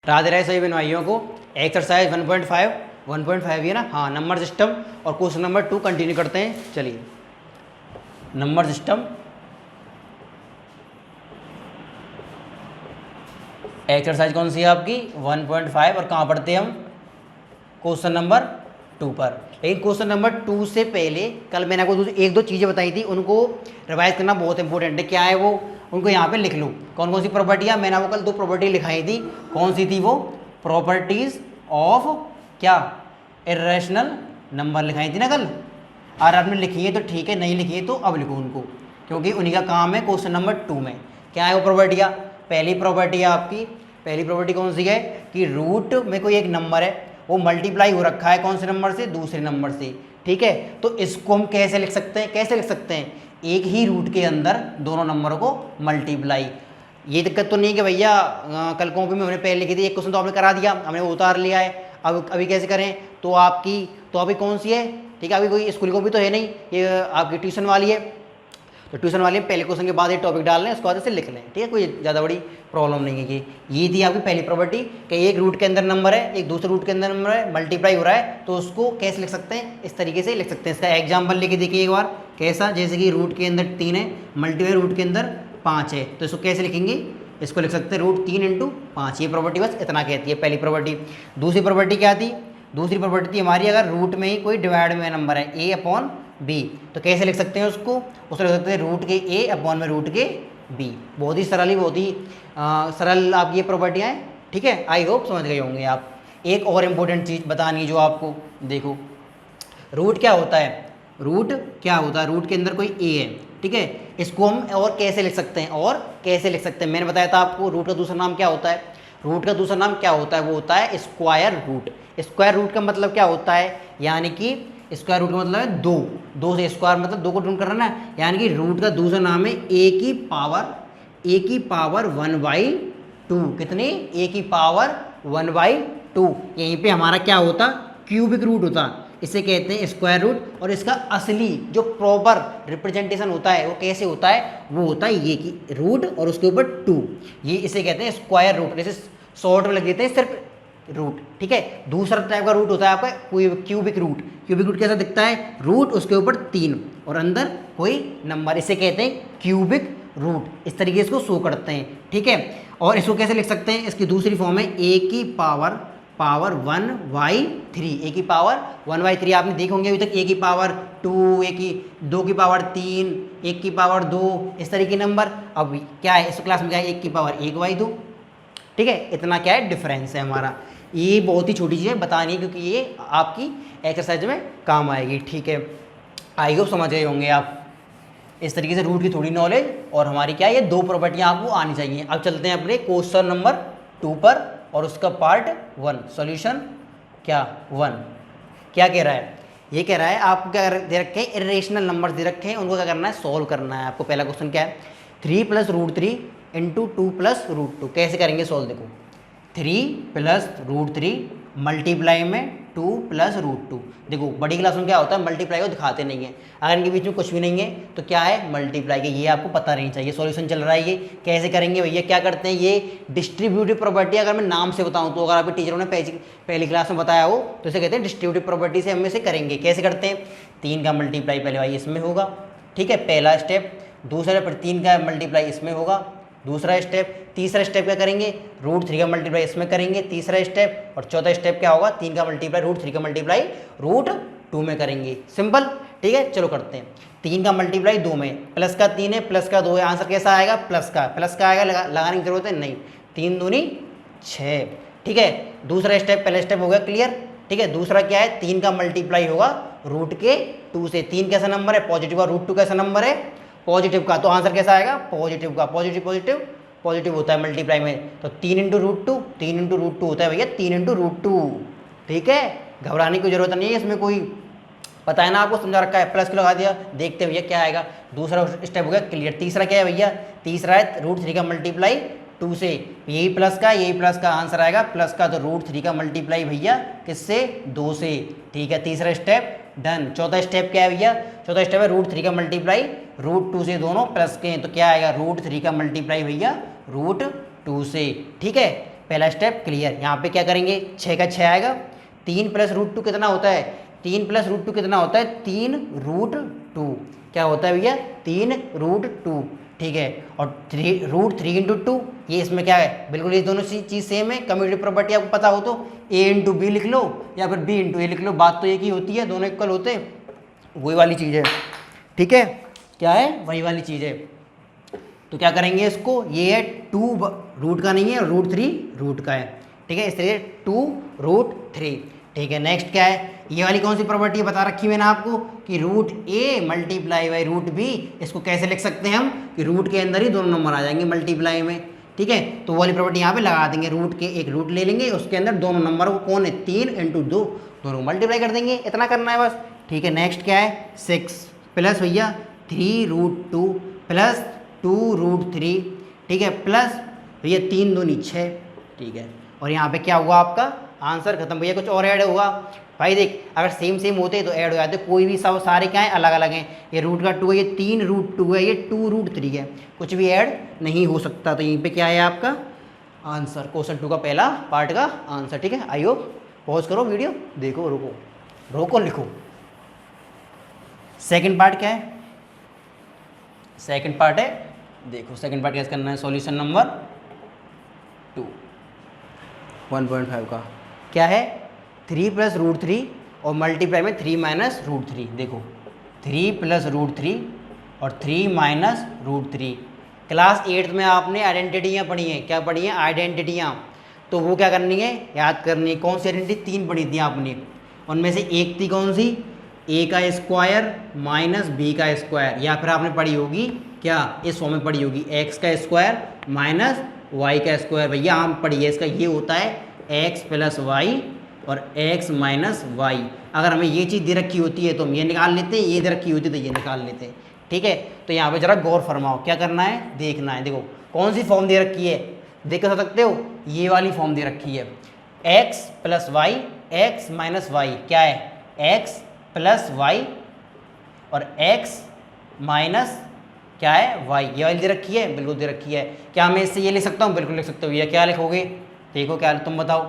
राधे राधे सभी बहन भाइयों को। एक्सरसाइज 1.5 है ना, हाँ, नंबर सिस्टम और क्वेश्चन नंबर 2 कंटिन्यू करते हैं। चलिए, नंबर सिस्टम एक्सरसाइज कौन सी है आपकी 1.5 और कहाँ पढ़ते हैं हम? क्वेश्चन नंबर 2 पर। लेकिन क्वेश्चन नंबर 2 से पहले कल मैंने आपको एक दो चीज़ें बताई थी, उनको रिवाइज करना बहुत इंपॉर्टेंट है। क्या है वो? उनको यहाँ पे लिख लो। कौन कौन सी प्रॉपर्टियाँ? मैंने आपको कल 2 प्रॉपर्टी लिखाई थी। कौन सी थी वो? प्रॉपर्टीज ऑफ क्या? इर्रेशनल नंबर लिखाई थी ना कल। और आपने लिखी है तो ठीक है, नहीं लिखी है तो अब लिखो उनको, क्योंकि उन्हीं का काम है क्वेश्चन नंबर 2 में। क्या है वो प्रॉपर्टियाँ? पहली प्रॉपर्टी है आपकी, पहली प्रॉपर्टी कौन सी है कि रूट में कोई एक नंबर है, वो मल्टीप्लाई हो रखा है कौन से नंबर से? दूसरे नंबर से। ठीक है, तो इसको हम कैसे लिख सकते हैं? कैसे लिख सकते हैं? एक ही रूट के अंदर दोनों नंबरों को मल्टीप्लाई। ये दिक्कत तो नहीं कि भैया कल कॉपी में हमने पहले लिखी थी, एक क्वेश्चन तो आपने करा दिया, हमने वो उतार लिया है, अब अभी कैसे करें? तो अभी कौन सी है? ठीक है, अभी कोई स्कूल कॉपी तो है नहीं, ये आपकी ट्यूशन वाली है। तो ट्यूशन वाले पहले क्वेश्चन के बाद ये टॉपिक डाल लें, उसके बाद इसे लिख लें। ठीक है, कोई ज़्यादा बड़ी प्रॉब्लम नहीं है। कि ये थी आपकी पहली प्रॉपर्टी कि एक रूट के अंदर नंबर है, एक दूसरे रूट के अंदर नंबर है, मल्टीप्लाई हो रहा है, तो उसको कैसे लिख सकते हैं? इस तरीके से लिख सकते हैं। इसका एग्जाम्पल लेके देखिए एक बार। कैसा? जैसे कि रूट के अंदर 3 है, मल्टीप्लाई रूट के अंदर 5 है, तो इसको कैसे लिखेंगे? इसको लिख सकते हैं रूट 3 × 5। ये प्रॉपर्टी बस इतना कहती है, पहली प्रॉपर्टी। दूसरी प्रॉपर्टी क्या थी? दूसरी प्रॉपर्टी थी हमारी, अगर रूट में ही कोई डिवाइड में नंबर है a/b, तो कैसे लिख सकते हैं उसको? उसको लिख सकते हैं रूट के a/b। बहुत ही सरल, बहुत ही सरल आपकी ये प्रॉपर्टियाँ हैं। ठीक है, आई होप समझ गए होंगे आप। एक और इम्पोर्टेंट चीज़ बतानी जो आपको, देखो रूट क्या होता है? रूट क्या होता है? रूट के अंदर कोई a है, ठीक है, इसको हम और कैसे लिख सकते हैं? और कैसे लिख सकते हैं? मैंने बताया था आपको रूट का दूसरा नाम क्या होता है? रूट का दूसरा नाम क्या होता है? वो होता है स्क्वायर रूट। स्क्वायर रूट का मतलब क्या होता है? यानी कि स्क्वायर रूट का मतलब है 2, 2 से स्क्वायर मतलब 2 को ढूंढ करना है। यानी कि रूट का दूसरा नाम है a की पावर 1/2। कितनी? a की पावर 1/2। यहीं पे हमारा क्या होता? क्यूबिक रूट होता। इसे कहते हैं स्क्वायर रूट। और इसका असली जो प्रॉपर रिप्रेजेंटेशन होता है वो कैसे होता है? वो होता है ये कि रूट और उसके ऊपर 2। ये इसे कहते हैं स्क्वायर रूट। जैसे शॉर्ट में लिख देते हैं सिर्फ रूट। ठीक है, दूसरा टाइप का रूट होता है आपका क्यूबिक रूट। क्यूबिक रूट कैसा दिखता है? रूट उसके ऊपर 3 और अंदर कोई नंबर, इसे कहते हैं क्यूबिक रूट। इस तरीके से इसको शो करते हैं। ठीक है, और इसको कैसे लिख सकते हैं? इसकी दूसरी फॉर्म है a की पावर 1/3। a की पावर 1/3 आपने देखे होंगे अभी तक। a की पावर 2, 2 की पावर 3, 1 की पावर 2, इस तरह के नंबर। अब क्या है इस क्लास में? क्या है? 1 की पावर 1/2। ठीक है, इतना क्या है डिफरेंस है हमारा। ये बहुत ही छोटी चीज़ है बतानी है, क्योंकि ये आपकी एक्सरसाइज में काम आएगी। ठीक है, आई होप समझ गए होंगे आप। इस तरीके से रूट की थोड़ी नॉलेज और हमारी क्या है, ये 2 प्रॉपर्टियाँ आपको आनी चाहिए। अब चलते हैं अपने क्वेश्चन नंबर 2 पर और उसका पार्ट 1 सॉल्यूशन क्या 1 क्या कह रहा है? ये कह रहा है आपको क्या दे रखे हैं? इरेशनल नंबर दे रखे हैं, उनको क्या करना है? सॉल्व करना है आपको। पहला क्वेश्चन क्या है? 3 + √3 × 2 + √2। कैसे करेंगे सॉल्व? देखो 3 + √3 मल्टीप्लाई में 2 + √2। देखो बड़ी क्लास में क्या होता है? मल्टीप्लाई को दिखाते नहीं है। अगर इनके बीच में कुछ भी नहीं है तो क्या है? मल्टीप्लाई के। ये आपको पता नहीं चाहिए। सॉल्यूशन चल रहा है ये। कैसे करेंगे भैया? क्या करते हैं? ये डिस्ट्रीब्यूटिव प्रॉपर्टी, अगर मैं नाम से बताऊं तो, अगर आपके टीचरों ने पहली क्लास में बताया हो तो इसे कहते हैं डिस्ट्रीब्यूटिव प्रॉपर्टी से हम इसे करेंगे। कैसे करते हैं? 3 का मल्टीप्लाई पहले भाई इसमें होगा, ठीक है, पहला स्टेप। दूसरा पर 3 का मल्टीप्लाई इसमें होगा, दूसरा स्टेप। तीसरा स्टेप क्या करेंगे? √3 का मल्टीप्लाई इसमें करेंगे, तीसरा स्टेप। और चौथा स्टेप क्या होगा? 3 का मल्टीप्लाई √3 का मल्टीप्लाई √2 में करेंगे। सिंपल। ठीक है, चलो करते हैं। 3 का मल्टीप्लाई 2 में, प्लस का 3 है, प्लस का 2 है, आंसर कैसा आएगा? प्लस का आएगा। लगाने की जरूरत है नहीं। 3 दूनी 6। ठीक है, दूसरा स्टेप, पहला स्टेप हो गया क्लियर। ठीक है, दूसरा क्या है? 3 का मल्टीप्लाई होगा √2 से। 3 कैसा नंबर है? पॉजिटिव। और √2 कैसा नंबर है? पॉजिटिव का। तो आंसर कैसा आएगा? पॉजिटिव का। पॉजिटिव होता है मल्टीप्लाई में। तो 3 × √2, 3 × √2 होता है भैया 3 × √2। ठीक है, घबराने की जरूरत नहीं है इसमें कोई। पता है ना आपको, समझा रखा है। प्लस को लगा दिया, देखते भैया क्या आएगा। दूसरा स्टेप हो गया क्लियर। तीसरा क्या है भैया? तीसरा है √3 का मल्टीप्लाई 2 से। यही प्लस का आंसर आएगा प्लस का। तो √3 का मल्टीप्लाई भैया किससे? 2 से। ठीक है, तीसरा स्टेप डन। चौथा स्टेप क्या है भैया? चौथा स्टेप है √3 का मल्टीप्लाई √2 से, दोनों प्लस के हैं, तो क्या आएगा? √3 का मल्टीप्लाई भैया √2 से। ठीक है, पहला स्टेप क्लियर। यहाँ पे क्या करेंगे, 6 का 6 आएगा, 3 प्लस रूट 2 कितना होता है, 3 प्लस रूट 2 कितना होता है, 3 रूट 2। क्या होता है भैया, 3 रूट 2, ठीक है। और 3 रूट 3 इंटू 2, ये इसमें क्या है, बिल्कुल ये दोनों चीज़ सेम है। कम्यूटेटिव प्रॉपर्टी आपको पता हो तो a इंटू बी लिख लो या फिर b इंटू ए लिख लो, बात तो एक ही होती है, दोनों इक्वल होते हैं, वही वाली चीज़ है, ठीक है। क्या है, वही वाली चीज़ है। तो क्या करेंगे इसको, ये है 2 रूट का नहीं है, रूट 3 रूट का है, ठीक है। इस तरीके 2 रूट 3, ठीक है। नेक्स्ट क्या है, ये वाली कौन सी प्रॉपर्टी बता रखी मैंने आपको कि root a multiply by root b, इसको कैसे लिख सकते हैं हम कि रूट के अंदर ही दोनों नंबर आ जाएंगे मल्टीप्लाई में, ठीक है। तो वो वाली प्रॉपर्टी यहाँ पे लगा देंगे, रूट के एक रूट ले लेंगे, उसके अंदर दोनों नंबर को कौन है, 3 इंटू 2, दोनों मल्टीप्लाई कर देंगे, इतना करना है बस, ठीक है। नेक्स्ट क्या है, 6 प्लस भैया 3 रूट 2 प्लस 2 रूट 3, ठीक है, प्लस भैया 3 दूनी 6, ठीक है। और यहाँ पे क्या हुआ, आपका आंसर खत्म। भैया कुछ और ऐड होगा भाई, देख अगर सेम सेम होते तो ऐड हो जाते, कोई भी सब सारे क्या है, अलग अलग हैं। ये रूट का 2 है, ये 3 रूट 2 है, ये 2 रूट 3 है, कुछ भी ऐड नहीं हो सकता। तो यहीं पे क्या है आपका आंसर, क्वेश्चन 2 का पहला पार्ट का आंसर, ठीक है। आई होप, पॉज करो वीडियो, देखो, रोको रोको, लिखो। सेकंड पार्ट क्या है, सेकंड पार्ट है, देखो सेकंड पार्ट कैसे करना है, सॉल्यूशन नंबर 2 1.5 का क्या है, 3 प्लस रूट 3 और मल्टीप्लाई में 3 माइनस रूट 3। देखो 3 प्लस रूट 3 और 3 माइनस रूट 3। क्लास 8th में आपने आइडेंटिटियाँ पढ़ी हैं, क्या पढ़ी हैं, आइडेंटिटियाँ। तो वो क्या करनी है, याद करनी है। कौन सी आइडेंटिटी, 3 पढ़ी थी आपने, उनमें से एक थी कौन सी, a का स्क्वायर माइनस b का स्क्वायर, या फिर आपने पढ़ी होगी क्या, इस फॉर्म में पढ़ी होगी, x का स्क्वायर माइनस y का स्क्वायर। भैया हम पढ़िए, इसका ये होता है x प्लस वाई और x माइनस वाई। अगर हमें ये चीज़ दे रखी होती है तो हम ये निकाल लेते हैं, ये दे रखी होती है तो ये निकाल लेते हैं, ठीक है। तो यहाँ पे जरा गौर फरमाओ, क्या करना है, देखना है। देखो कौन सी फॉर्म दे रखी है, देख कर सकते हो, ये वाली फॉर्म दे रखी है, x plus y x minus y, क्या है x प्लस वाई और x माइनस क्या है y, ये वाली दे रखी है, बिल्कुल दे रखी है। क्या मैं इससे ये लिख सकता हूँ, बिल्कुल लिख सकते हो भैया। क्या लिखोगे, देखो क्या, तुम बताओ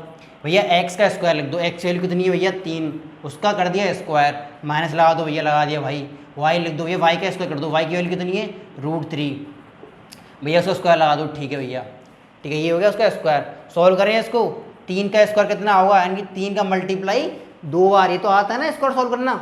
भैया, x का स्क्वायर लिख दो, x वैल्यू कितनी है भैया 3, उसका कर दिया स्क्वायर, माइनस लगा दो भैया, लगा दिया भाई, y लिख दो भैया, y का स्क्वायर कर दो, y की वैल्यू कितनी है रूट 3, भैया उसका स्क्वायर लगा दो, ठीक है भैया, ठीक है, ये हो गया उसका स्क्वायर। सॉल्व करें इसको, 3 का स्क्वायर कितना होगा, यानी कि 3 का मल्टीप्लाई 2 बार, ये तो आता है ना स्क्वायर सॉल्व करना।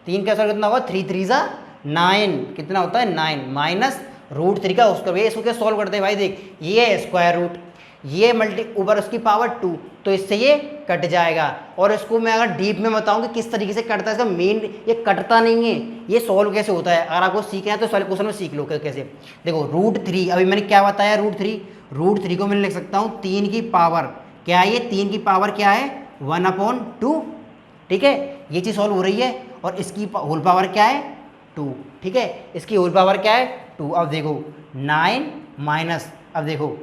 3 का स्क्वायर कितना होगा, 3 3 ज़ा 9, कितना होता है 9, माइनस रूट 3 का उसका, भैया इसको क्या सॉल्व करते हैं भाई, देख ये है स्क्वायर रूट, ये मल्टी ऊपर उसकी पावर 2, तो इससे ये कट जाएगा। और इसको मैं अगर डीप में बताऊं कि किस तरीके से कटता है, इसका मेन ये कटता नहीं है, ये सॉल्व कैसे होता है, अगर आपको सीखना है तो सॉल्व क्वेश्चन में सीख लो कैसे। देखो रूट 3, अभी मैंने क्या बताया, रूट 3 को मैं लिख सकता हूँ 3 की पावर, क्या है ये 3 की पावर क्या है 1/2, ठीक है, ये चीज़ सॉल्व हो रही है। और इसकी होल पावर क्या है 2, ठीक है, इसकी होल पावर क्या है 2। अब देखो 9 माइनस, अब देखो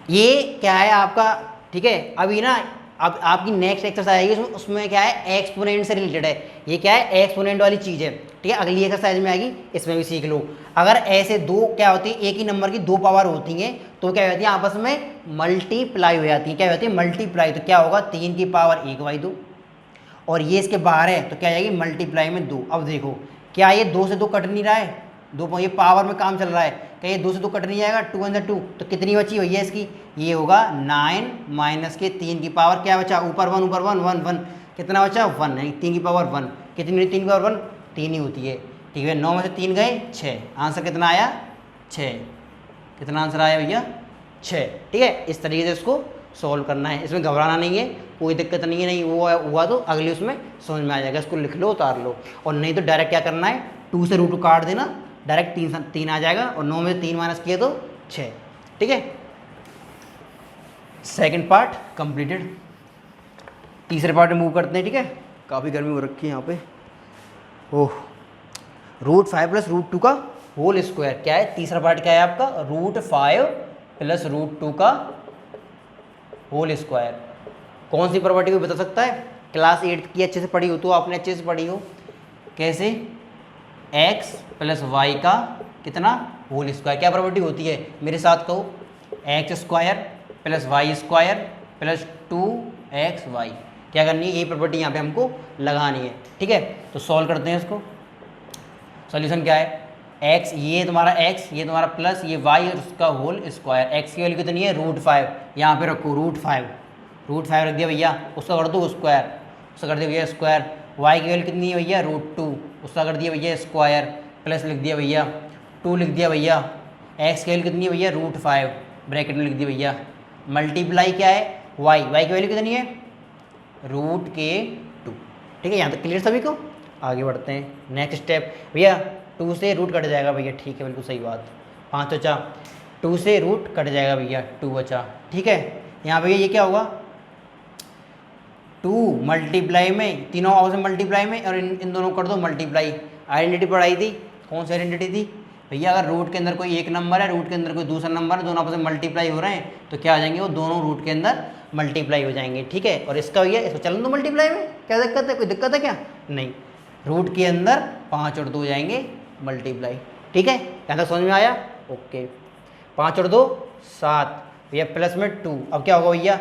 ये क्या है आपका, ठीक है। अभी ना अब आपकी नेक्स्ट एक्सरसाइज आएगी, उसमें क्या है एक्सपोनेंट से रिलेटेड है, ये क्या है एक्सपोनेंट वाली चीज़ है, ठीक है, अगली एक्सरसाइज में आएगी, इसमें भी सीख लो। अगर ऐसे दो क्या होती है, एक ही नंबर की 2 पावर होती हैं तो क्या होती है, आपस में मल्टीप्लाई हो जाती है, क्या होती है मल्टीप्लाई, तो क्या होगा 3 की पावर 1/2, और ये इसके बाहर है तो क्या जाएगी मल्टीप्लाई में 2। अब देखो क्या ये 2 से 2 कट नहीं रहा है, 2 ये पावर में काम चल रहा है, क्या ये 2 से 2 कट नहीं जाएगा, 2 × 2, तो कितनी बची हुई है इसकी, ये होगा 9 माइनस के 3 की पावर क्या बचा, ऊपर 1 ऊपर 1 1 1, कितना बचा 1, यानी 3 की पावर 1, कितनी 3 की पावर 1 3 ही होती है, ठीक है। 9 में से 3 गए 6, आंसर कितना आया 6, कितना आंसर आया भैया 6, ठीक है। इस तरीके से इसको सॉल्व करना है, इसमें घबराना नहीं है, कोई दिक्कत नहीं है, नहीं वो हुआ तो अगले उसमें समझ में आ जाएगा, इसको लिख लो उतार लो। और नहीं तो डायरेक्ट क्या करना है, 2 से रूट काट देना, डायरेक्ट 3 आ जाएगा, और 9 में से 3 माइनस किए तो 6, ठीक है। सेकंड पार्ट कंप्लीटेड, तीसरे पार्ट में मूव करते हैं, ठीक है। काफ़ी गर्मी हो रखी है यहाँ पे। ओह, √5 प्लस √2 का होल स्क्वायर, क्या है तीसरा पार्ट, क्या है आपका √5 प्लस √2 का होल स्क्वायर। कौन सी प्रॉपर्टी को बता सकता है, क्लास 8 की अच्छे से पढ़ी हो तो, आपने अच्छे से पढ़ी हो, कैसे x प्लस वाई का कितना होल स्क्वायर, क्या प्रॉपर्टी होती है मेरे साथ कहो, x square plus y square plus 2xy। क्या करनी है, ये प्रॉपर्टी यहाँ पे हमको लगानी है, ठीक है। तो सॉल्व करते हैं इसको। सॉल्यूशन क्या है, x ये तुम्हारा x, ये तुम्हारा प्लस ये y और उसका होल स्क्वायर। x की वैल्यू कितनी है √5, यहाँ पे रखो √5 रख दिया भैया, उसका कर दो स्क्वायर, उसका कर दिया भैया स्क्वायर। y की वैल्यू कितनी है भैया √2, उसका कर दिया भैया स्क्वायर, प्लस लिख दिया भैया 2 लिख दिया भैया। x की वैल्यू कितनी है भैया √5 ब्रैकेट में लिख दिया भैया, मल्टीप्लाई क्या है y की वैल्यू कितनी है √2। ठीक है, यहाँ तक क्लियर सभी को। आगे बढ़ते हैं नेक्स्ट स्टेप। भैया 2 से रूट कट जाएगा भैया, ठीक है बिल्कुल सही बात। 5 बचा, 2 से रूट कट जाएगा भैया, 2 बचा, ठीक है। यहाँ भैया ये क्या होगा 2 मल्टीप्लाई में, तीनों आपस में मल्टीप्लाई में, और इन दोनों कर दो मल्टीप्लाई। आइडेंटिटी पढ़ाई थी, कौन सी आइडेंटिटी थी भैया, अगर रूट के अंदर कोई एक नंबर है, रूट के अंदर कोई दूसरा नंबर है, दोनों आपस में मल्टीप्लाई हो रहे हैं, तो क्या आ जाएंगे वो दोनों रूट के अंदर मल्टीप्लाई हो जाएंगे, ठीक है। और इसका भैया इसको चलन दो मल्टीप्लाई में, क्या दिक्कत है, कोई दिक्कत है क्या, नहीं। रूट के अंदर 5 और 2 जाएंगे मल्टीप्लाई, ठीक है। यहाँ तक समझ में आया, ओके। 5 और 2 7 भैया, प्लस में 2, अब क्या होगा भैया,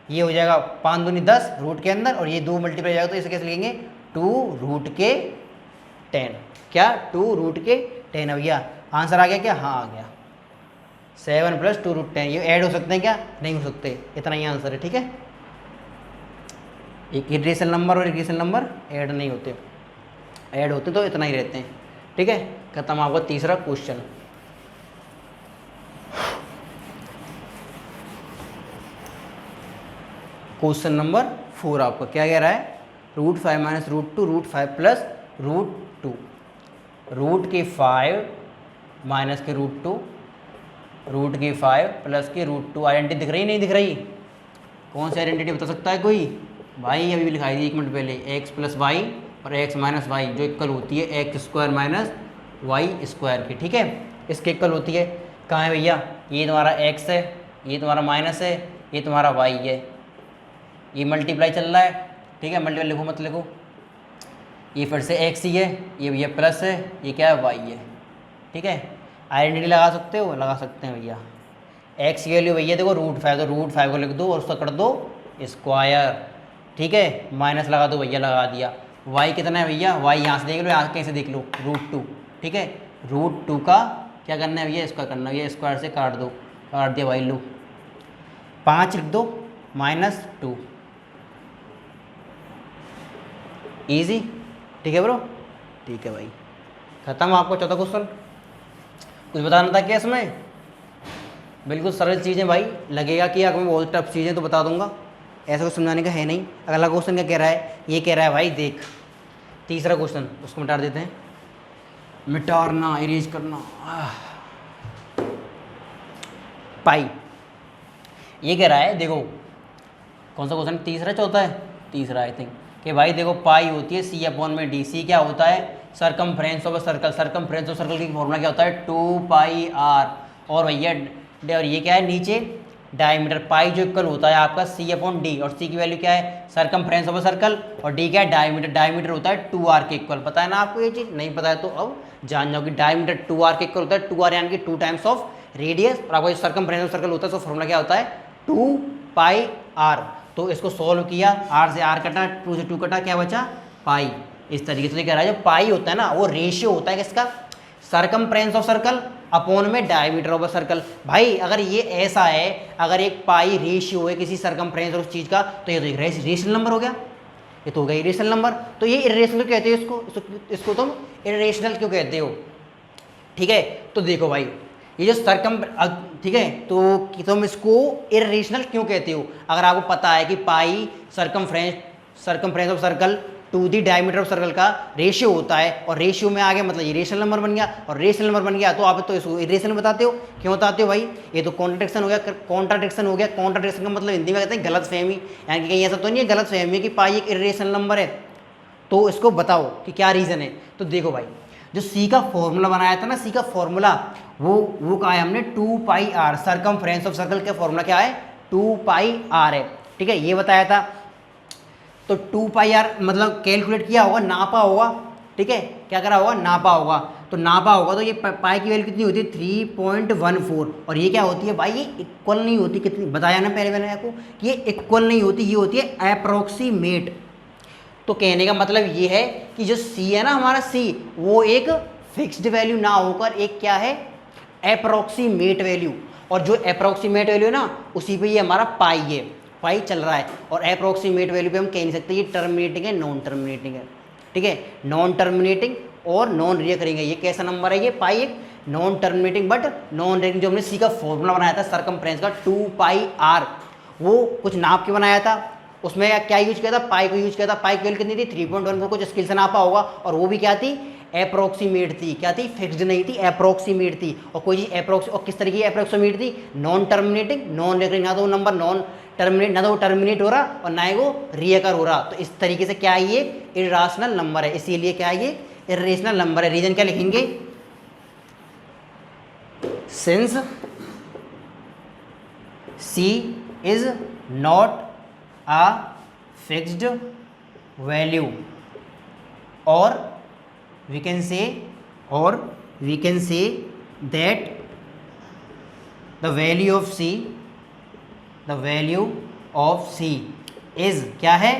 ये हो जाएगा 5 दूनी 10 रूट के अंदर, और ये 2 मल्टीप्लाई हो जाएगा, तो इसे कैसे लिखेंगे 2 रूट के 10, क्या 2 रूट के 10 है भैया। आंसर आ गया क्या, हाँ आ गया। 7 + 2 √10, ये ऐड हो सकते हैं क्या, नहीं हो सकते, इतना ही आंसर है, ठीक है। एक इरेशनल नंबर और इरेशनल नंबर ऐड नहीं होते, ऐड होते तो इतना ही रहते हैं, ठीक है। खत्म आपका तीसरा क्वेश्चन। क्वेश्चन नंबर 4 आपका क्या कह रहा है, √5 - √2 √5 + √2, रूट के 5 माइनस के √2 रूट के 5 प्लस के √2। आइडेंटिटी दिख रही नहीं दिख रही, कौन सी आइडेंटिटी बता सकता है कोई भाई, अभी भी लिखाई थी 1 मिनट पहले, x + y और x - y जो इक्वल होती है x² - y² की, ठीक है, इसके इक्वल होती है। कहाँ है भैया, ये तुम्हारा x है, ये तुम्हारा माइनस है, ये तुम्हारा y है, ये मल्टीप्लाई चल रहा है, ठीक है। मल्टीप्लाई लिखो मत लिखो, ये फिर से x ही है, ये भैया प्लस है, ये क्या है y है, ठीक है। आइडेंटिटी लगा सकते हो, लगा सकते हैं भैया। x की वैल्यू भैया देखो √5, तो √5 को लिख दो और उसका कर दो स्क्वायर, ठीक है। माइनस लगा दो भैया, लगा दिया। y कितना है भैया, y यहाँ से देख लो, यहाँ कहीं से देख लो √2, ठीक है। √2 का क्या करना है भैया, इसका करना है भैया, स्क्वायर से काट दो, काट दिया भाई, लो 5 लिख दो -2, ईजी, ठीक है ब्रो, ठीक है भाई। खत्म आपको चौथा क्वेश्चन। कुछ बताना था क्या इसमें, बिल्कुल सरल चीज़ें भाई, लगेगा कि अगर मैं बहुत टफ चीज़ें तो बता दूंगा, ऐसा कुछ समझाने का है नहीं। अगला क्वेश्चन क्या कह रहा है, ये कह रहा है भाई देख, तीसरा क्वेश्चन, उसको मिटा देते हैं, मिटाना इरेज करना। पाई, ये कह रहा है देखो, कौन सा क्वेश्चन, तीसरा चौथा है, तीसरा आई थिंक, कि भाई देखो पाई होती है C/d। C क्या होता है, circumference of circle, circumference of circle की फॉर्मूला क्या होता है 2πr, और भैया और ये क्या है नीचे डायमीटर, पाई जो इक्वल होता है आपका C/d, और C की वैल्यू क्या है सरकमफ्रेंस ऑफ सर्कल, और D क्या है डायमीटर, डायमीटर होता है 2r के इक्वल। पता है ना आपको ये चीज़, नहीं पता है तो अब जान जाओ कि डायमीटर 2r के इक्वल होता है, 2r यानी कि 2 टाइम्स ऑफ रेडियस, और आपको सरकमफ्रेंस ऑफ सर्कल होता है तो फॉर्मूला क्या होता है 2πr। तो इसको सॉल्व किया, r से r कटा, 2 से 2 कटा, क्या बचा पाई। इस तरीके से कह रहा है जो पाई होता है ना वो रेशियो होता है किसका, सरकमफ्रेंस ऑफ सर्कल अपॉन में डायमीटर ऑफ सर्कल। भाई अगर ये ऐसा है, अगर एक पाई रेशियो है किसी सरकमफ्रेंस और उस चीज़ का, तो ये तो एक रेशनल नंबर हो गया, ये तो हो गया इरेशनल नंबर। तो ये इरेशनल कहते हो इसको तुम इरेशनल क्यों कहते हो, ठीक है। तो देखो भाई ये जो ठीक है, तो तुम इसको इरेशनल क्यों कहते हो, अगर आपको पता है कि pi circumference of circle to the diameter of circle का रेशियो होता है, और रेशियो में आ गया मतलब ये रेशनल नंबर बन गया, और रेशनल नंबर बन गया तो आप तो इसको इरेशनल बताते हो। क्यों बताते हो भाई, ये तो कॉन्ट्रडिक्शन हो गया, कॉन्ट्राडिक्शन हो गया। कॉन्ट्राडिक्शन का मतलब हिंदी में कहते हैं गलत फहमी, यानी कि कहीं ऐसा तो नहीं है गलत फहमी कि पाई एक इरेशनल नंबर है, तो इसको बताओ कि क्या रीज़न है। तो देखो भाई जो सी का फॉर्मूला बनाया था ना, सी का फॉर्मूला वो कहा है हमने 2πr, सरकमफ्रेंस ऑफ सर्कल का फॉर्मूला क्या है 2πr है, ठीक है, ये बताया था। तो 2πr मतलब कैलकुलेट किया होगा, नापा होगा, ठीक है, क्या करा होगा नापा होगा। तो तो नापा होगा तो ये पाई की वैल्यू कितनी होती है 3.14 और ये क्या होती है भाई, ये इक्वल नहीं होती, कितनी बताया ना पहले मैंने आपको कि ये इक्वल नहीं होती, ये होती है अप्रोक्सीमेट। तो कहने का मतलब ये है कि जो सी है ना हमारा सी, वो एक फिक्स्ड वैल्यू ना होकर एक क्या है, अप्रोक्सीमेट वैल्यू। और जो अप्रोक्सीमेट वैल्यू है ना उसी पे ये हमारा पाई है, पाई चल रहा है। और अप्रोक्सीमेट वैल्यू पे हम कह नहीं सकते ये टर्मिनेटिंग है नॉन टर्मिनेटिंग है, ठीक है, नॉन टर्मिनेटिंग और नॉन रिकरिंग है। ये कैसा नंबर है, ये पाई एक non terminating but non recurring. जो हमने सी का फॉर्मूला बनाया था सरकमफ्रेंस का 2πr, वो कुछ नाप के बनाया था, उसमें क्या यूज किया था, पाई को यूज किया था। पाई की वैल्यू कितनी थी 3.14, कुछ स्केल से नापा होगा, और वो भी क्या थी, अप्रोक्सीमेट थी। क्या थी, फिक्स्ड नहीं थी, अप्रोक्सीमेट थी। और कोई चीज अप्रोक्सी, और किस तरीके की अप्रोक्सीमेट थी, नॉन टर्मिनेटिंग नॉन रिकरिंग। ना तो वो नंबर नॉन टर्मिनेट, ना तो वो टर्मिनेट हो रहा और ना ही वो रिकर हो रहा। तो इस तरीके से क्या है, ये इर्रेशनल नंबर है, इसीलिए क्या है, ये इर्रेशनल नंबर है। रीजन क्या लिखेंगे, since c is not a fixed value, or we can say that the value of c is क्या है,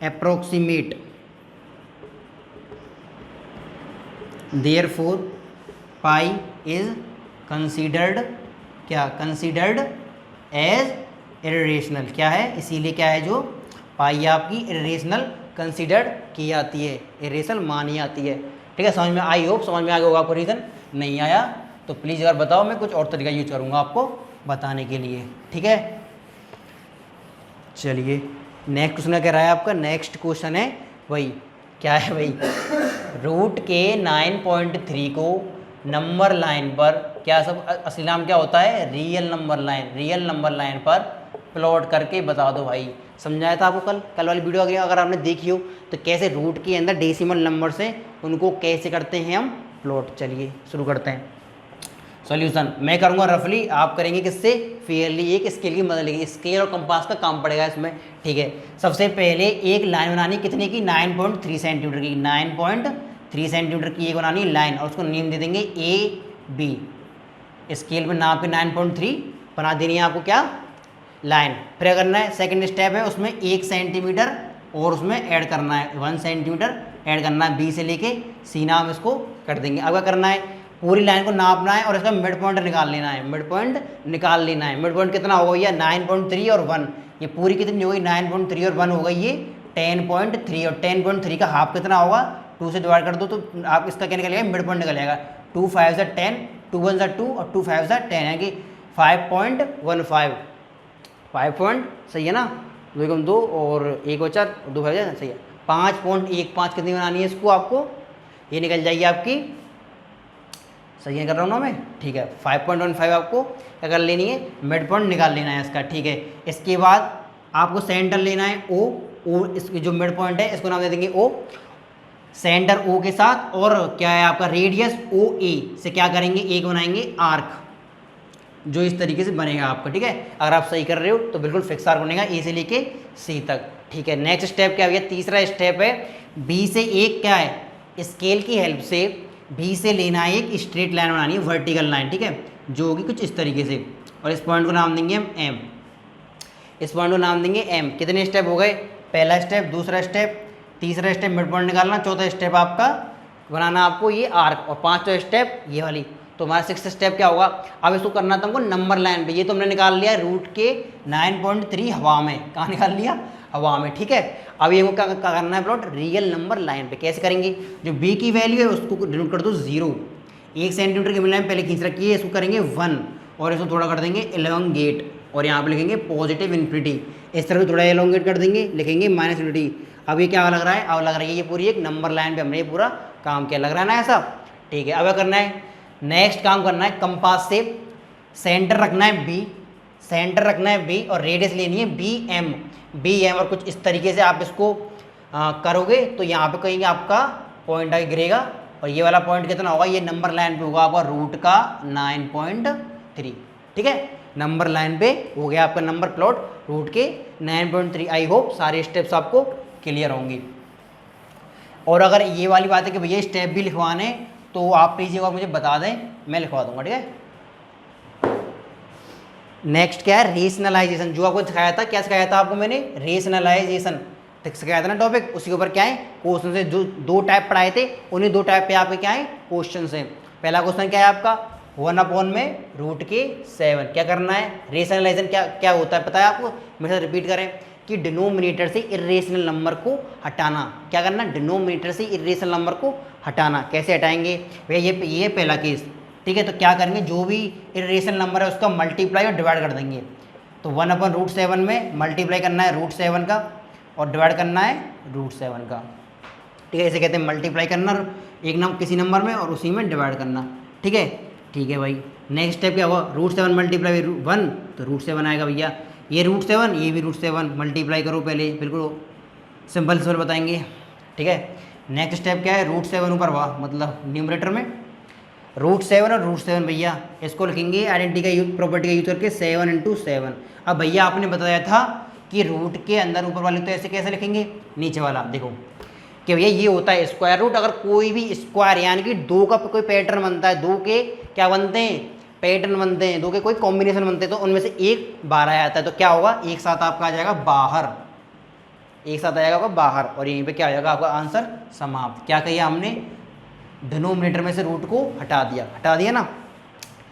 approximate, therefore pi is considered क्या, considered as इरेशनल। क्या है, इसीलिए क्या है, जो पाई आपकी इरेशनल कंसीडर्ड की जाती है, इरेशनल मानी जाती है। ठीक है, समझ में, आई होप समझ में आ गया होगा आपको। रीज़न नहीं आया तो प्लीज़ अगर बताओ, मैं कुछ और तरीका यूज करूँगा आपको बताने के लिए। ठीक है, चलिए नेक्स्ट क्वेश्चन क्या रहा है आपका। नेक्स्ट क्वेश्चन है वही, क्या है भाई, रूट के 9.3 को नंबर लाइन पर, क्या सब असली नाम क्या होता है, real number line, real number line पर प्लॉट करके बता दो भाई। समझाया था आपको कल वाली वीडियो अगर आपने देखी हो तो, कैसे रूट के अंदर डेसिमल नंबर से उनको कैसे करते हैं हम प्लॉट। चलिए शुरू करते हैं सॉल्यूशन। मैं करूँगा रफली, आप करेंगे किससे, फेयरली, एक स्केल की मदद लेंगे, स्केल और कंपास का काम पड़ेगा इसमें। ठीक है, सबसे पहले एक लाइन बनानी, कितने की, 9.3 सेंटीमीटर की, 9.3 सेंटीमीटर की एक बनानी लाइन, और उसको नेम दे देंगे ए बी। स्केल में नाप के 9.3 बना देनी है आपको क्या, लाइन। फिर करना है, सेकंड स्टेप है उसमें 1 सेंटीमीटर और उसमें ऐड करना है 1 सेंटीमीटर ऐड करना है, बी से लेके सी नाम इसको कर देंगे। अब क्या करना है, पूरी लाइन को नापना है और इसका मिड पॉइंट निकाल लेना है, मिड पॉइंट निकाल लेना है। मिड पॉइंट कितना होगा भैया, 9.3 और 1, ये पूरी कितनी हो गई, 9.3 और 1 हो गई, ये 10.3, और 10.3 का हाफ कितना होगा, 2 से डिवाइड कर दो तो आप इसका क्या निकलेगा, मिड पॉइंट निकलेगा। 2 5 से 10, 2 1 से 2 और 2 5 से 10, यानी कि 5.15, 5 सही है ना, 2 एकम 2 और 1 और 4 2 5 सही है, 5.15 कितनी बनानी है इसको आपको, ये निकल जाएगी आपकी, सही है कर रहा हूँ ना मैं, ठीक है। 5.15 आपको क्या कर लेनी है, मिड पॉइंट निकाल लेना है इसका। ठीक है, इसके बाद आपको सेंटर लेना है ओ, इसकी जो मिड पॉइंट है इसको नाम दे देंगे ओ, सेंटर ओ के साथ, और क्या है आपका रेडियस ओ ए से क्या करेंगे, एक बनाएंगे आर्क, जो इस तरीके से बनेगा आपका। ठीक है, अगर आप सही कर रहे हो तो बिल्कुल फिक्स आर्क बनेगा ए से लेके सी तक। ठीक है, नेक्स्ट स्टेप क्या है, तीसरा स्टेप है, बी से एक क्या है, स्केल की हेल्प से बी से लेना है एक स्ट्रेट लाइन बनानी है, वर्टिकल लाइन। ठीक है, जो होगी कुछ इस तरीके से, और इस पॉइंट को नाम देंगे हम एम, इस पॉइंट को नाम देंगे एम। कितने स्टेप हो गए, पहला स्टेप, दूसरा स्टेप, तीसरा स्टेप मिड पॉइंट निकालना, चौथा स्टेप आपका बनाना आपको ये आर्क, और पांचवा स्टेप ये वाली। तो हमारा 6th स्टेप क्या होगा, अब इसको करना था हमको नंबर लाइन पे। ये तो हमने निकाल लिया रूट के 9.3 हवा में, कहाँ निकाल लिया, हवा में। ठीक है, अब ये क्या करना है प्लॉट, रियल नंबर लाइन पे। कैसे करेंगे, जो बी की वैल्यू है उसको डिनोट कर दो 0, 1 सेंटीमीटर की लाइन पहले खींच रखी है, इसको करेंगे 1 और इसको थोड़ा कर देंगे एलोंगेट, और यहाँ पे लिखेंगे पॉजिटिव इन्फिनिटी। इस तरह से थोड़ा एलोंगेट कर देंगे, लिखेंगे माइनस इन्फिनिटी। अब ये क्या लग रहा है, अब लग रहा है ये पूरी एक नंबर लाइन पे हमने ये पूरा काम किया, लग रहा है ना ऐसा। ठीक है, अब क्या करना है, नेक्स्ट काम करना है, कंपास से सेंटर रखना है बी, सेंटर रखना है बी, और रेडियस लेनी है बी एम, और कुछ इस तरीके से आप इसको करोगे तो यहाँ पे कहेंगे आपका पॉइंट आगे गिरेगा, और ये वाला पॉइंट कितना होगा, ये नंबर लाइन पे होगा आपका रूट का 9.3। ठीक है, नंबर लाइन पे हो गया आपका नंबर प्लॉट रूट के 9.3। आई होप सारे स्टेप्स आपको क्लियर होंगे। और अगर ये वाली बात है कि भैया स्टेप भी लिखवाने तो आप प्लीज़ एक बार मुझे बता दें, मैं लिखवा दूंगा, ठीक है। नेक्स्ट क्या है, रेशनलाइजेशन। जो आपको सिखाया था, क्या सिखाया था आपको मैंने, रेशनलाइजेशन सिखाया था ना टॉपिक, उसके ऊपर क्या है क्वेश्चन से, जो 2 टाइप पढ़ाए थे उन्हीं 2 टाइप पे आपके क्या है क्वेश्चन है। पहला क्वेश्चन क्या है आपका, 1/√7 क्या करना है, रेशनलाइजेशन क्या क्या होता है पता है आपको, मेरे साथ रिपीट करें कि डिनोमिनेटर से इर्रेशनल नंबर को हटाना। क्या करना, डिनोमिनेटर से इर्रेशनल नंबर को हटाना। कैसे हटाएंगे भैया, ये पहला केस, ठीक है। तो क्या करेंगे, जो भी इर्रेशनल नंबर है उसका मल्टीप्लाई और डिवाइड कर देंगे। तो 1/√7 में मल्टीप्लाई करना है √7 का और डिवाइड करना है √7 का, ठीक है। इसे कहते हैं मल्टीप्लाई करना एक नंबर किसी नंबर में और उसी में डिवाइड करना, ठीक है। ठीक है भाई, नेक्स्ट स्टेप क्या हुआ, √7 मल्टीप्लाई 1 तो √7 आएगा भैया। ये √7 ये भी √7 मल्टीप्लाई करो पहले, बिल्कुल सिंपल बताएंगे, ठीक है। नेक्स्ट स्टेप क्या है, √7 ऊपर हुआ मतलब न्यूमरेटर में √7 और √7 भैया इसको लिखेंगे आइडेंटिटी का यूज, प्रॉपर्टी का यूज करके 7 × 7। अब भैया आपने बताया था कि रूट के अंदर ऊपर वाले, तो ऐसे कैसे लिखेंगे, नीचे वाला देखो कि भैया ये होता है स्क्वायर रूट। अगर कोई भी स्क्वायर यानी कि 2 का कोई पैटर्न बनता है, 2 के क्या बनते हैं, पैटर्न बनते हैं, 2 के कोई कॉम्बिनेशन बनते हैं, तो उनमें से एक बाहर आ जाता है, तो क्या होगा, एक साथ आपका आ जाएगा बाहर, एक साथ आ जाएगा आपका बाहर, और यहीं पे क्या आ जाएगा आपका आंसर समाप्त। क्या कहिए हमने, डिनोमिनेटर में से रूट को हटा दिया ना,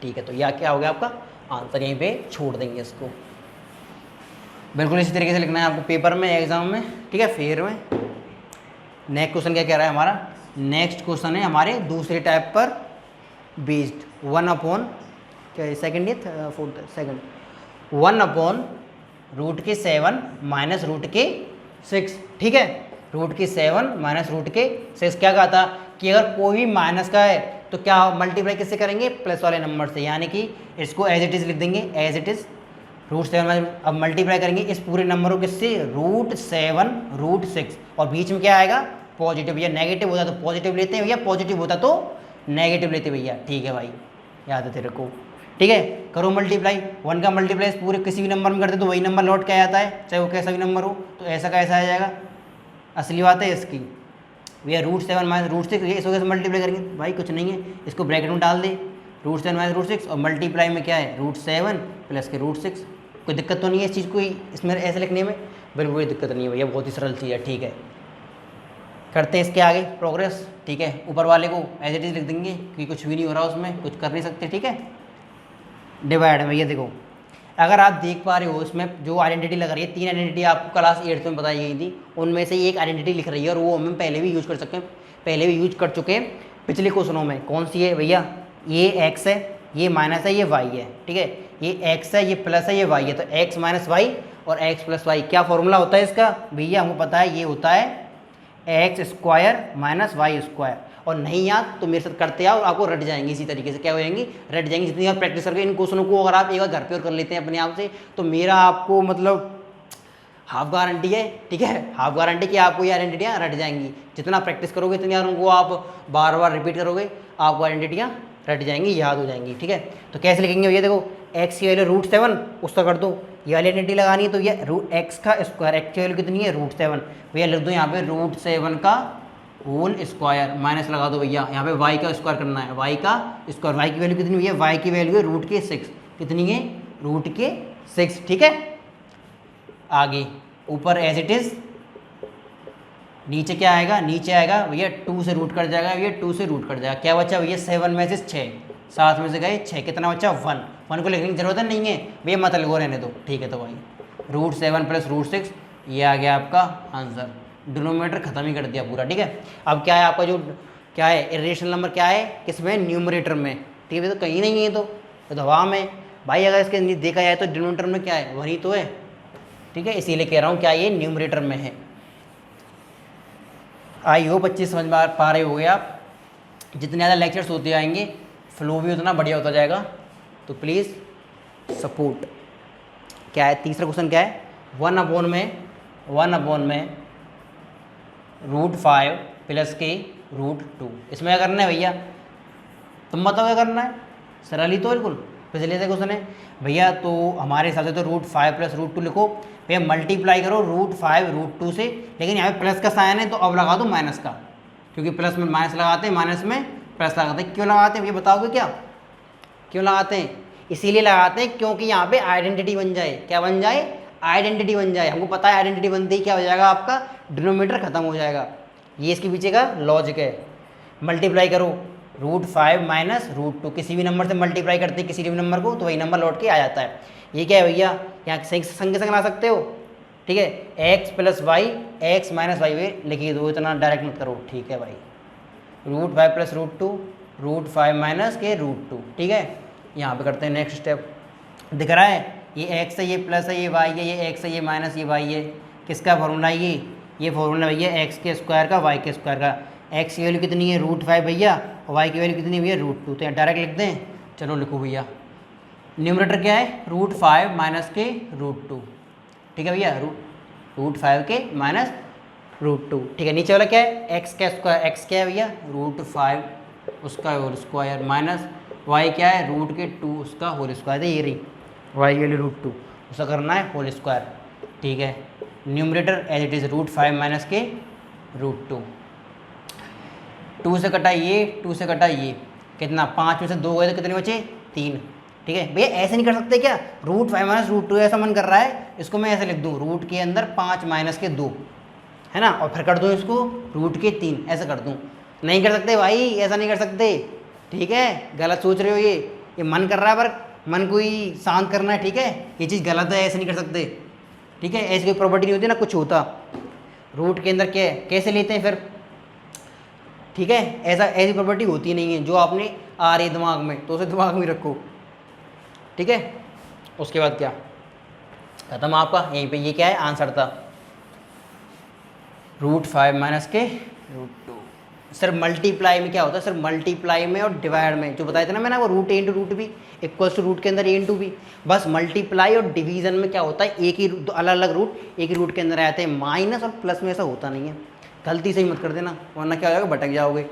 ठीक है। तो यह क्या हो गया आपका आंसर, यहीं पे छोड़ देंगे इसको। बिल्कुल इसी तरीके से लिखना है आपको पेपर में, एग्जाम में, ठीक है, फेयर में। नेक्स्ट क्वेश्चन क्या कह रहा है हमारा, नेक्स्ट क्वेश्चन है हमारे दूसरे टाइप पर बेस्ड 1/, क्या सेकंड या फोर्थ, सेकंड, 1/√7 माइनस √6, ठीक है। √7 माइनस √6 क्या कहा था कि अगर कोई भी माइनस का है तो क्या मल्टीप्लाई किससे करेंगे, प्लस वाले नंबर से, यानी कि इसको एज इट इज़ लिख देंगे, एज इट इज़ √7। अब मल्टीप्लाई करेंगे इस पूरे नंबर को किससे, √7 √6, और बीच में क्या आएगा पॉजिटिव। भैया नेगेटिव होता तो पॉजिटिव लेते हैं भैया, पॉजिटिव होता तो नेगेटिव लेते भैया, ठीक है भाई, याद है तेरे को, ठीक है। करो मल्टीप्लाई, 1 का मल्टीप्लाई इस पूरे किसी भी नंबर में करते तो वही नंबर लौट के आता है, चाहे वो कैसा भी नंबर हो। तो ऐसा का ऐसा आ जाएगा, असली बात है इसकी भैया। √7 माइनस √6 ये इसको कैसे मल्टीप्लाई करेंगे भाई, कुछ नहीं है, इसको ब्रैकेट में डाल दे, √7 माइनस √6 और मल्टीप्लाई में क्या है √7 प्लस के √6। कोई दिक्कत तो नहीं है इस चीज़ को इसमें ऐसे लिखने में, बिल्कुल कोई दिक्कत नहीं है भैया, बहुत ही सरल चीज़ है, ठीक है। करते हैं इसके आगे प्रोग्रेस, ठीक है। ऊपर वाले को एज इट इज़ लिख देंगे क्योंकि कुछ भी नहीं हो रहा उसमें, कुछ कर नहीं सकते, ठीक है। डिवाइड में ये देखो, अगर आप देख पा रहे हो इसमें जो आइडेंटिटी लग रही है, 3 आइडेंटिटी आपको क्लास 8 में बताई गई थी, उनमें से एक आइडेंटिटी लिख रही है और वो हम पहले भी यूज कर सकते हैं, पहले भी यूज कर चुके हैं पिछले क्वेश्चनों में। कौन सी है भैया, ये x है, ये माइनस है, ये y है, ठीक है। ये x है, ये प्लस है, ये y है, तो x माइनस वाई और x प्लस वाई। क्या फॉर्मूला होता है इसका भैया, हमको पता है, ये होता है x² माइनस y²। और नहीं याद तो मेरे साथ करते आओ, आपको रट जाएंगे इसी तरीके से, क्या हो जाएंगी, रट जाएंगी। जितनी बार प्रैक्टिस करके इन क्वेश्चनों को अगर आप एक बार घर पे और कर लेते हैं अपने आप से, तो मेरा आपको मतलब हाफ गारंटी है, ठीक है, हाफ गारंटी कि आपको ये आइडेंटिटियाँ रट जाएंगी। जितना प्रैक्टिस करोगे इतनी बार उनको आप बार बार रिपीट करोगे, आपको आइडेंटिटियाँ रट जाएंगी, याद हो जाएंगी, ठीक है। तो कैसे लिखेंगे भैया, देखो x की वैल्यू √7 उसका कर दो, ये वाली आइडेंटिटी लगानी है, तो ये x का स्क्वायर, x की वैल्यू कितनी है √7, भैया लिख दो यहाँ पे √7 का होल स्क्वायर, माइनस लगा दो भैया, यहाँ पे y का स्क्वायर करना है, y का स्क्वायर, y की वैल्यू कितनी भैया, y की वैल्यू है √6, कितनी है √6, ठीक है। आगे ऊपर एज इट इज, नीचे क्या आएगा, नीचे आएगा भैया 2 से रूट कट जाएगा भैया, 2 से रूट कट जाएगा, क्या बचा भैया 7 में से 6, 7 में से गए 6, कितना बचा 1 को लिखने की जरूरत नहीं है भैया, मत लिखो रहने दो, ठीक है। तो भाई √7 प्लस √6 ये आ गया आपका आंसर, डिनोमिनेटर खत्म ही कर दिया पूरा, ठीक है। अब क्या है आपका जो क्या है इरेशनल नंबर, क्या है किसमें, न्यूमरेटर में, ठीक है। तो कहीं नहीं है, तो हवा में भाई, अगर इसके देखा जाए तो डिनोमिनेटर में क्या है, वही तो है, ठीक है। इसीलिए कह रहा हूँ क्या ये न्यूमरेटर में है। आई होप अच्छी समझ पा रहे होगे आप। जितने ज़्यादा लेक्चर्स होते आएंगे फ्लो भी उतना बढ़िया होता जाएगा, तो प्लीज़ सपोर्ट। क्या है तीसरा क्वेश्चन, क्या है 1/में √5 प्लस के √2, इसमें क्या करना है भैया, तुम बताओ क्या करना है, सरल ही तो बिल्कुल पिछले से क्वेश्चन है भैया। तो हमारे हिसाब से तो √5 प्लस √2 लिखो भैया, मल्टीप्लाई करो √5 √2 से, लेकिन यहाँ पे प्लस का साइन है तो अब लगा दो माइनस का, क्योंकि प्लस में माइनस लगाते हैं, माइनस में प्लस लगाते हैं। क्यों लगाते हैं ये बताओगे क्या, क्यों लगाते हैं? इसीलिए लगाते हैं क्योंकि यहाँ पे आइडेंटिटी बन जाए। क्या बन जाए? आइडेंटिटी बन जाए। हमको पता है आइडेंटिटी बनते ही क्या हो जाएगा, आपका डिनोमिनेटर खत्म हो जाएगा। ये इसके पीछे का लॉजिक है। मल्टीप्लाई करो √5 माइनस √2, किसी भी नंबर से मल्टीप्लाई करते हैं किसी भी नंबर को तो वही नंबर लौट के आ जाता है। ये क्या है भैया, यहाँ संग संग ला सकते हो, ठीक है। x plus y, x minus y लिखिए दो, इतना डायरेक्ट मत करो, ठीक है भाई। √5 प्लस √2, √5 माइनस के √2, ठीक है। यहाँ पे करते हैं नेक्स्ट स्टेप। दिख रहा है ये x है, ये प्लस है, ये y है, ये x है, ये माइनस, ये y है। किसका फॉर्मूला है ये फॉर्मूला भैया x के स्क्वायर का, y के स्क्वायर का। x की वैल्यू कितनी है √5 भैया, और y की वैल्यू कितनी है भैया √2। तो यहाँ डायरेक्ट लिख दें, चलो लिखो भैया। न्यूमरेटर क्या है √5 माइनस के √2, ठीक है भैया, √5 के माइनस √2, ठीक है। नीचे वाला क्या है x का स्क्वायर, x क्या है भैया √5 उसका होल स्क्वायर, माइनस y क्या है √2 उसका होल स्क्वायर। ये रही y की वैल्यू √2, उसका करना है होल स्क्वायर, ठीक है। Numerator as it is √5 minus के √2। 2 से कटा ये, 2 से कटा ये, कितना 5 में से 2 गए तो कितने बचे 3, ठीक है भैया। ऐसे नहीं कर सकते क्या, √5 माइनस √2 ऐसा मन कर रहा है, इसको मैं ऐसे लिख दूँ रूट के अंदर 5 माइनस के 2 है ना, और फिर कर दूँ इसको रूट के 3, ऐसा कर दूँ। नहीं कर सकते भाई, ऐसा नहीं कर सकते, ठीक है। गलत सोच रहे हो, ये मन कर रहा है पर मन को ही शांत करना है, ठीक है। ये चीज़ गलत है, ऐसे नहीं कर सकते, ठीक है। ऐसी कोई प्रॉपर्टी नहीं होती ना कुछ होता, रूट के अंदर क्या है कैसे लेते हैं फिर, ठीक है। ऐसी प्रॉपर्टी होती नहीं है। जो आपने आ रही दिमाग में तो उसे दिमाग में रखो, ठीक है। उसके बाद क्या खत्म आपका, यहीं पे ये क्या है आंसर था √5 माइनस के √2। सर मल्टीप्लाई में क्या होता है, सर मल्टीप्लाई में और डिवाइड में जो बताया था ना मैंने, वो √a into √b equals to root के अंदर a इंटू b। बस मल्टीप्लाई और डिवीजन में क्या होता है, एक ही अलग अलग रूट एक ही रूट के अंदर आते हैं। माइनस और प्लस में ऐसा होता नहीं है, गलती से ही मत कर देना वरना क्या हो जाएगा, भटक जाओगे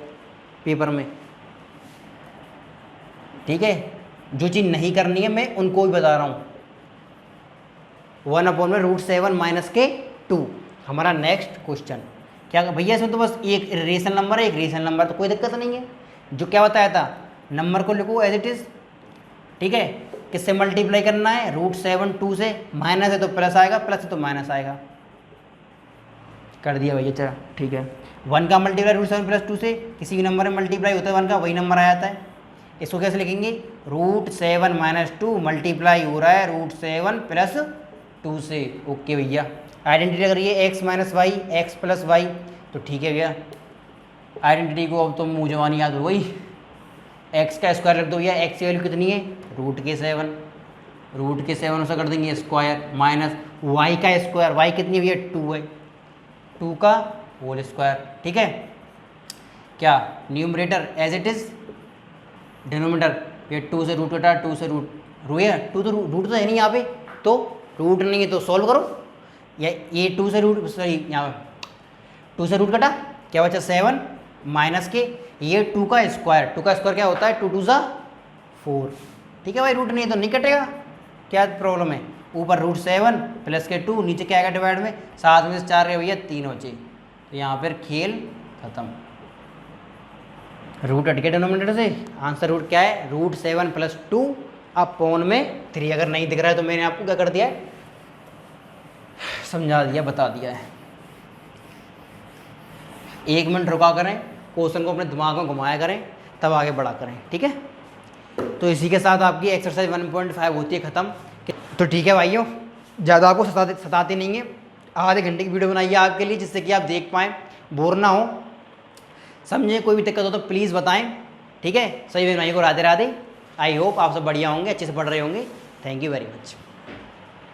पेपर में, ठीक है। जो चीज़ नहीं करनी है मैं उनको भी बता रहा हूँ। 1/√7 माइनस के 2 हमारा नेक्स्ट क्वेश्चन। क्या भैया इसमें तो बस एक रेशनल नंबर है, एक रेशनल नंबर, तो कोई दिक्कत नहीं है। जो क्या बताया था, नंबर को लिखो एज इट इज़, ठीक है। किससे मल्टीप्लाई करना है √7 2 से, माइनस है तो प्लस आएगा, प्लस है तो माइनस आएगा, कर दिया भैया चला, ठीक है। 1 का मल्टीप्लाई √7 प्लस 2 से, किसी भी नंबर में मल्टीप्लाई होता है 1 का, वही नंबर आ जाता है। इसको कैसे लिखेंगे, √7 माइनस 2 मल्टीप्लाई हो रहा है √7 प्लस 2 से, ओके भैया। आइडेंटिटी अगर ये x minus y, x plus y, तो ठीक है भैया। आइडेंटिटी को अब तो मुँह जवानी याद हो गई, x का स्क्वायर रख दो भैया। x की वैल्यू कितनी है √7, √7 उसे कर देंगे स्क्वायर, माइनस y का स्क्वायर, y कितनी है भैया 2 है, 2 का होल स्क्वायर, ठीक है। क्या numerator as it is, denominator ये 2 से रूट कटा, 2 से रूट है, 2 तो रूट तो है नहीं यहाँ पे, तो रूट नहीं है तो सॉल्व करो। ये 2 से रूट, सॉरी यहाँ 2 से रूट कटा, क्या बचा 7 माइनस के ये 2 का स्क्वायर, 2 का स्क्वायर क्या होता है 2 2 सा 4, ठीक है भाई। रूट नहीं है तो नहीं कटेगा, क्या प्रॉब्लम है। ऊपर √7 प्लस के 2, नीचे क्या आएगा डिवाइड में, 7 में से 4 गए भैया 3 बचे, तो यहाँ पर खेल खत्म। रूट हट के डिनोमिनेटर से, आंसर रूट क्या है √7 प्लस 2 अपॉन में 3। अगर नहीं दिख रहा है तो मैंने आपको क्या कर दिया है, समझा दिया, बता दिया है। 1 मिनट रुका करें, क्वेश्चन को अपने दिमाग में घुमाया करें, तब आगे बढ़ा करें, ठीक है। तो इसी के साथ आपकी एक्सरसाइज 1.5 होती है ख़त्म। तो ठीक है भाइयों, ज़्यादा आपको सताते नहीं है, आधे घंटे की वीडियो बनाइए आपके लिए, जिससे कि आप देख पाएँ, बोर ना हो, समझे। कोई भी दिक्कत हो तो प्लीज़ बताएं, ठीक है। सभी बहन भाइयों को राधे राधे। आई होप आप सब बढ़िया होंगे, अच्छे से पढ़ रहे होंगे। Thank you very much.